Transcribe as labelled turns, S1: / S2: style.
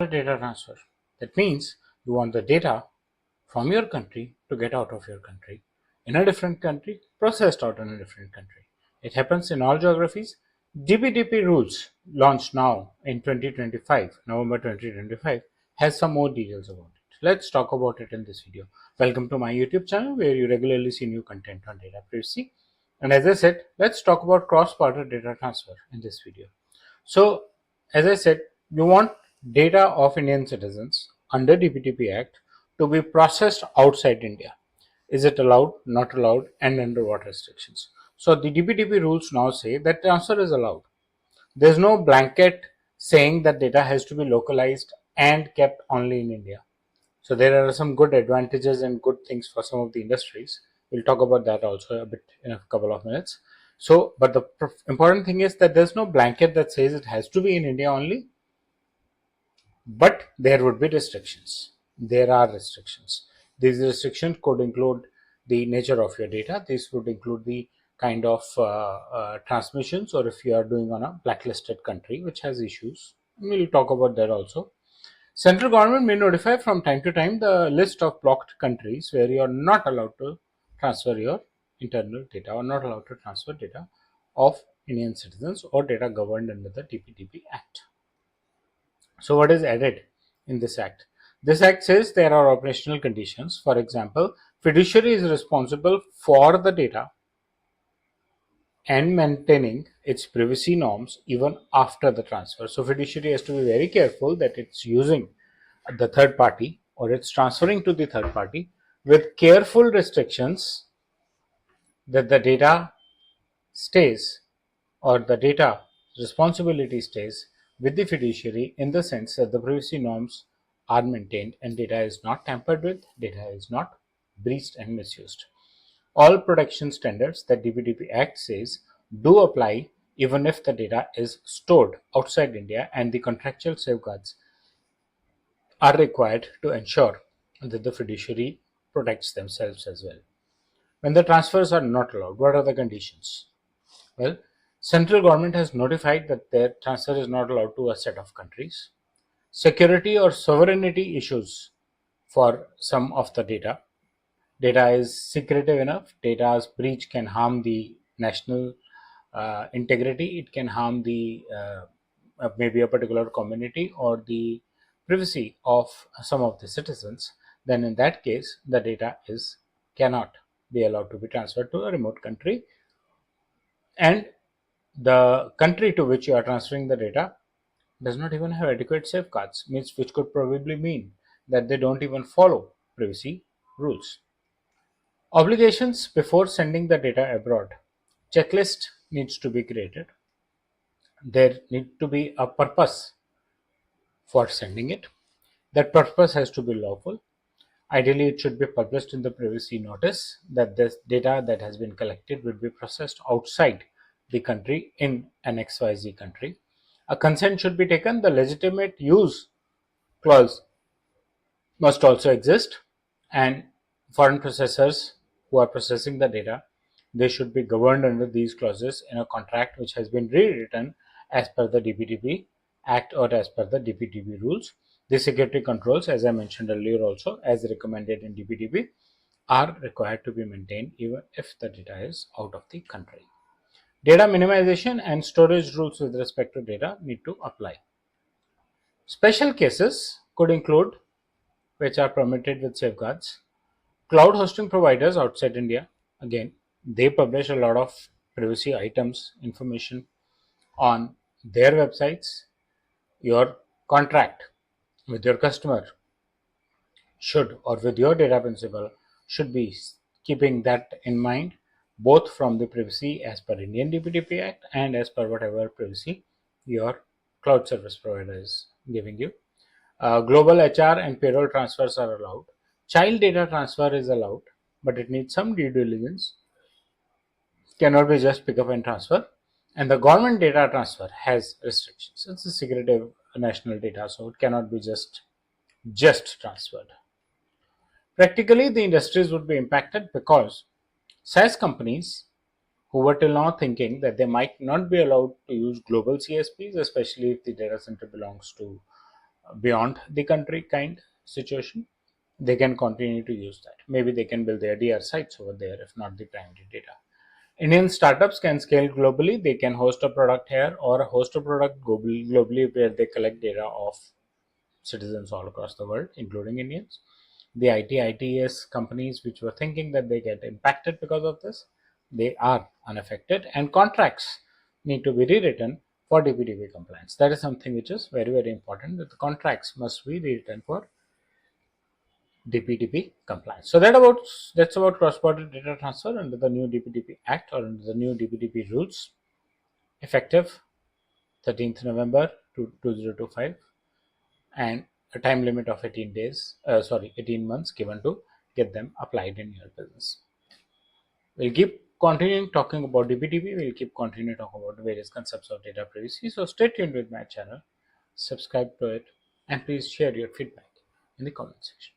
S1: data transfer. That means you want the data from your country to get out of your country in a different country, processed out in a different country. It happens in all geographies. DPDP Rules, launched now in 2025, November 2025, has some more details about it. Let's talk about it in this video. Welcome to my YouTube channel where you regularly see new content on data privacy. And as I said, let's talk about cross-border data transfer in this video. So, as I said, you want data of Indian citizens under DPDP Act to be processed outside India. Is it allowed, not allowed, and under what restrictions? So, the DPDP rules now say that transfer is allowed. There is no blanket saying that data has to be localized and kept only in India. So, there are some good advantages and good things for some of the industries. We'll talk about that also a bit in a couple of minutes. So, but the important thing is that there's no blanket that says it has to be in India only, but there would be restrictions. There are restrictions. These restrictions could include the nature of your data. This would include the kind of transmissions, or if you are doing on a blacklisted country which has issues. We'll talk about that also. Central government may notify from time to time the list of blocked countries where you are not allowed to transfer your internal data or not allowed to transfer data of Indian citizens or data governed under the DPDP Act. So, what is added in this Act? This Act says there are operational conditions. For example, fiduciary is responsible for the data and maintaining its privacy norms even after the transfer. So, fiduciary has to be very careful that it's using the third party or it's transferring to the third party with careful restrictions that the data stays or the data responsibility stays with the fiduciary, in the sense that the privacy norms are maintained and data is not tampered with, data is not breached and misused. All protection standards that DPDP Act says do apply even if the data is stored outside India, and the contractual safeguards are required to ensure that the fiduciary protects themselves as well. When the transfers are not allowed, what are the conditions? Well, central government has notified that their transfer is not allowed to a set of countries. Security or sovereignty issues for some of the data. Data is secretive enough. Data's breach can harm the national integrity. It can harm the maybe a particular community or the privacy of some of the citizens. Then, in that case, the data is cannot be allowed to be transferred to a remote country, and the country to which you are transferring the data does not even have adequate safeguards, which could probably mean that they don't even follow privacy rules. Obligations before sending the data abroad. Checklist needs to be created. There need to be a purpose for sending it. That purpose has to be lawful. Ideally, it should be published in the privacy notice that this data that has been collected will be processed outside the country in an XYZ country. A consent should be taken. The legitimate use clause must also exist, and foreign processors who are processing the data, they should be governed under these clauses in a contract which has been rewritten as per the DPDP Act or as per the DPDP rules. The security controls, as I mentioned earlier also, as recommended in DPDP, are required to be maintained even if the data is out of the country. Data minimization and storage rules with respect to data need to apply. Special cases could include, which are permitted with safeguards, cloud hosting providers outside India. Again, they publish a lot of privacy items, information on their websites. Your contract with your customer should, or with your data principal, should be keeping that in mind, both from the privacy as per Indian DPDP Act and as per whatever privacy your cloud service provider is giving you. Global HR and payroll transfers are allowed. Child data transfer is allowed, but it needs some due diligence. Cannot be just pick up and transfer. And the government data transfer has restrictions. It's a secretive national data, so it cannot be just transferred. Practically, the industries would be impacted because SaaS companies who were till now thinking that they might not be allowed to use global CSPs, especially if the data center belongs to beyond the country kind situation, they can continue to use that. Maybe they can build their DR sites over there, if not the primary data. Indian startups can scale globally. They can host a product here or host a product globally where they collect data of citizens all across the world, including Indians. The ITES companies which were thinking that they get impacted because of this, they are unaffected, and contracts need to be rewritten for DPDP compliance. That is something which is very, very important, that the contracts must be rewritten for DPDP compliance. So that's about cross-border data transfer under the new DPDP Act or under the new DPDP rules, effective 13th November 2025, and a time limit of 18 months given to get them applied in your business. We'll keep continuing talking about DPDP. We'll keep continuing talking about various concepts of data privacy. So stay tuned with my channel, subscribe to it, and please share your feedback in the comment section.